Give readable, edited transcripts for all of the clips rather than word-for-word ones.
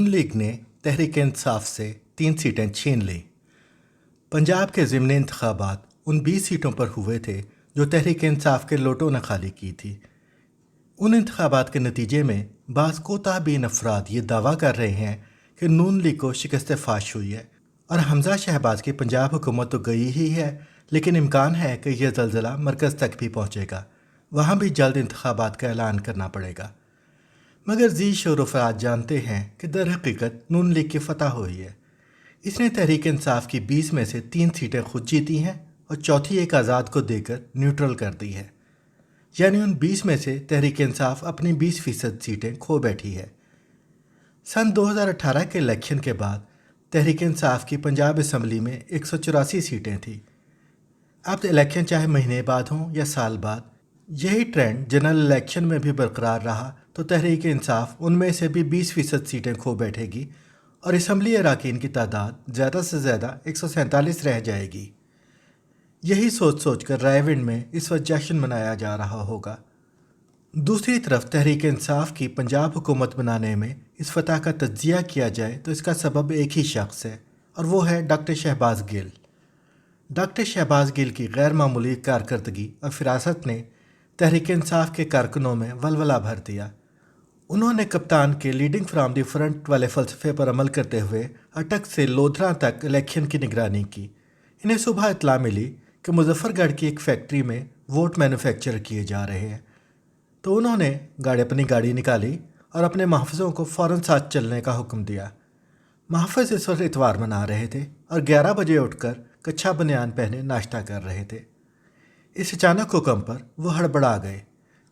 नून league ने तहरीक इंसाफ से 3 सीटें छीन लीं। पंजाब के ज़िमनी इंतखाबात उन 20 सीटों पर हुए थे जो तहरीक इंसाफ के लोटों ने खाली की थी। उन इंतखाबात के नतीजे में बाज़ कोताहबीन अफराद ये दावा कर रहे हैं कि नून लीग को शिकस्त फाश हुई है और हमजा शहबाज की पंजाब हुकूमत तो गई ही है, लेकिन इम्कान है कि यह ज़लज़ला मरकज़ तक भी पहुँचेगा। वहाँ भी जल्द इंतखाबात का ऐलान करना पड़ेगा। मगर जी शोर अफराद जानते हैं कि दर हकीकत नून लीग की फतह हुई है। इसने तहरीक इंसाफ की 20 में से 3 सीटें खुद जीती हैं और चौथी एक आज़ाद को देकर न्यूट्रल कर दी है। यानी उन 20 में से तहरीक इंसाफ अपनी 20% सीटें खो बैठी है। सन 2018 के इलेक्शन के बाद तहरीक इंसाफ की पंजाब असम्बली में 184 सीटें थीं। अब इलेक्शन चाहे महीने बाद हों या साल बाद, यही ट्रेंड जनरल इलेक्शन में भी बरकरार रहा तो तहरीक इंसाफ उनमें से भी 20% सीटें खो बैठेगी और असम्बली अरकान की तादाद ज़्यादा से ज़्यादा 147 रह जाएगी। यही सोच सोच कर रायविंड में इस वक्त जश्न मनाया जा रहा होगा। दूसरी तरफ तहरीक इंसाफ की पंजाब हुकूमत बनाने में इस फतह का तज्जिया किया जाए तो इसका सबब एक ही शख्स है और वो है डॉक्टर शहबाज गिल। डॉक्टर शहबाज गिल की गैर मामूली कारकर्दगी और फिरासत ने तहरीक इंसाफ के कारकुनों में वलवला भर दिया। उन्होंने कप्तान के लीडिंग फ्राम दी फ्रंट वाले फ़लसफ़े पर अमल करते हुए अटक से लोधरा तक इलेक्शन की निगरानी की। इन्हें सुबह इत्तला मिली कि मुजफ्फरगढ़ की एक फैक्ट्री में वोट मैन्युफैक्चर किए जा रहे हैं, तो उन्होंने अपनी गाड़ी निकाली और अपने महफ़ज़ों को फ़ौरन साथ चलने का हुक्म दिया। महफ़ज़ इस वक्त इतवार मना रहे थे और 11 बजे उठकर कच्छा बनियान पहने नाश्ता कर रहे थे। इस अचानक हुक्म पर वो हड़बड़ा गए।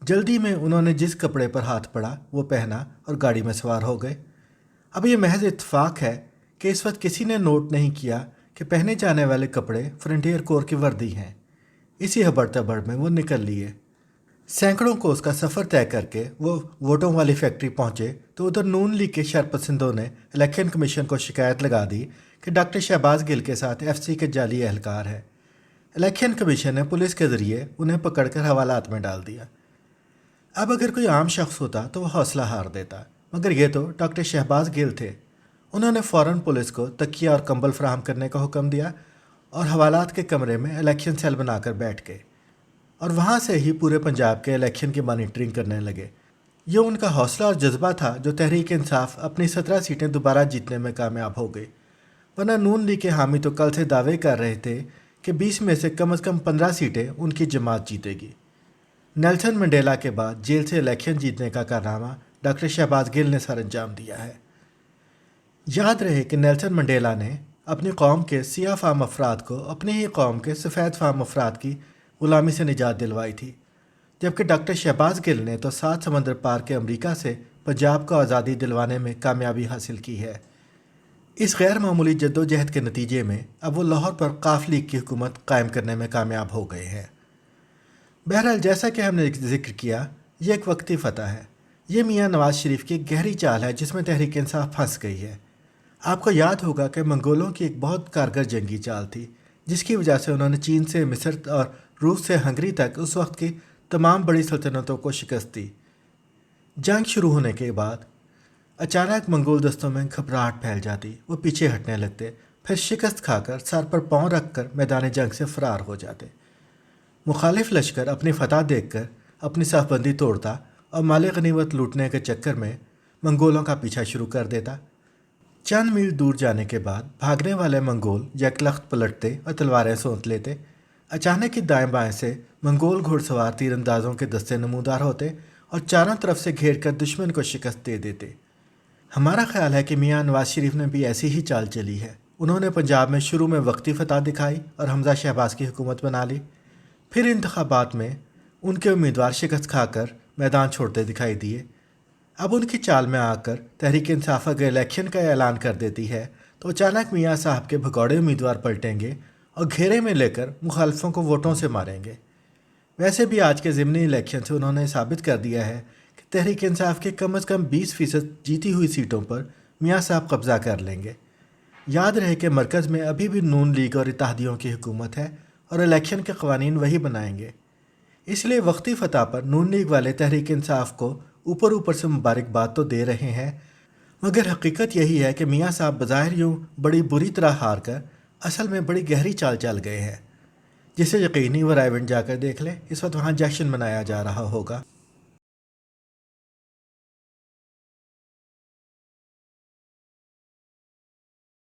जल्दी में उन्होंने जिस कपड़े पर हाथ पड़ा वो पहना और गाड़ी में सवार हो गए। अब ये महज इत्तेफाक है कि इस वक्त किसी ने नोट नहीं किया कि पहने जाने वाले कपड़े फ्रंटियर कोर की वर्दी हैं। इसी हबड़ तबड़ में वो निकल लिए। सैकड़ों कोस का सफ़र तय करके वो वोटों वाली फैक्ट्री पहुंचे तो उधर नून लीग के शरपसंदों ने इलेक्शन कमीशन को शिकायत लगा दी कि डॉक्टर शहबाज गिल के साथ FC के जाली एहलकार है। इलेक्शन कमीशन ने पुलिस के ज़रिए उन्हें पकड़कर हवालात में डाल दिया। अब अगर कोई आम शख्स होता तो वह हौसला हार देता, मगर ये तो डॉक्टर शहबाज गिल थे। उन्होंने फ़ौरन पुलिस को तकिया और कंबल फराहम करने का हुक्म दिया और हवालात के कमरे में इलेक्शन सेल बनाकर बैठ गए और वहाँ से ही पूरे पंजाब के इलेक्शन की मॉनिटरिंग करने लगे। ये उनका हौसला और जज्बा था जो तहरीक इंसाफ अपनी 17 सीटें दोबारा जीतने में कामयाब हो गई। वरना नून लीग के हामी तो कल से दावे कर रहे थे कि 20 में से कम 15 सीटें उनकी जमात जीतेगी। नेल्सन मंडेला के बाद जेल से इलेक्शन जीतने का कारनामा डॉक्टर शहबाज गिल ने सर अंजाम दिया है। याद रहे कि नेल्सन मंडेला ने अपनी कौम के सियाह फाम अफराद को अपनी ही कौम के सफ़ेद फाम अफराद की ग़ुलामी से निजात दिलवाई थी, जबकि डॉक्टर शहबाज गिल ने तो 7 समंदर पार के अमरीका से पंजाब को आज़ादी दिलवाने में कामयाबी हासिल की है। इस गैर मामूली जद्दोजहद के नतीजे में अब वो लाहौर पर काफ लीग की हुकूमत कायम करने में कामयाब हो गए हैं। बहरहाल जैसा कि हमने जिक्र किया, ये एक वक्ती फतह है। ये मियाँ नवाज़ शरीफ की एक गहरी चाल है जिसमें तहरीक इंसाफ फंस गई है। आपको याद होगा कि मंगोलों की एक बहुत कारगर जंगी चाल थी जिसकी वजह से उन्होंने चीन से मिस्र और रूस से हंगरी तक उस वक्त की तमाम बड़ी सल्तनतों को शिकस्त दी। जंग शुरू होने के बाद अचानक मंगोल दस्तों में घबराहट फैल जाती, वो पीछे हटने लगते, फिर शिकस्त खाकर सर पर पाँव रख कर मैदान जंग से फ़रार हो जाते। मुखालिफ लश्कर अपनी फतह देखकर अपनी साफबंदी तोड़ता और माल गनीमत लूटने के चक्कर में मंगोलों का पीछा शुरू कर देता। चंद मील दूर जाने के बाद भागने वाले मंगोल यकलख्त पलटते और तलवारें सोंत लेते। अचानक ही दाएं बाएं से मंगोल घुड़सवार तीरंदाजों के दस्ते नमूदार होते और चारों तरफ से घेर कर दुश्मन को शिकस्त दे देते। हमारा ख्याल है कि मियाँ नवाज़ शरीफ ने भी ऐसी ही चाल चली है। उन्होंने पंजाब में शुरू में वक्ती फतह दिखाई और हमजा शहबाज की हुकूमत बना ली। फिर इंतखाबात में उनके उम्मीदवार शिकस्त खाकर मैदान छोड़ते दिखाई दिए। अब उनकी चाल में आकर तहरीक इंसाफ अगर इलेक्शन का ऐलान कर देती है तो अचानक मियाँ साहब के भगौड़े उम्मीदवार पलटेंगे और घेरे में लेकर मुखालफों को वोटों से मारेंगे। वैसे भी आज के ज़िमनी इलेक्शन से उन्होंने साबित कर दिया है कि तहरीक इंसाफ के कम से कम 20% जीती हुई सीटों पर मियाँ साहब कब्ज़ा कर लेंगे। याद रहे कि मरकज़ में अभी भी नून लीग और इत्तेहादियों की हुकूमत है और इलेक्शन के कवानीन वही बनाएंगे। इसलिए वक्ती फतह पर नून लीग वाले तहरीक इंसाफ को ऊपर ऊपर से मुबारकबाद तो दे रहे हैं, مگر حقیقت یہی ہے کہ میاں صاحب بظاہر یوں بڑی بری طرح ہار کر اصل میں بڑی گہری چال چل گئے ہیں. جسے یقینی وہ رائے ونڈ جا کر دیکھ لے، اس وقت وہاں جشن منایا جا رہا ہوگا.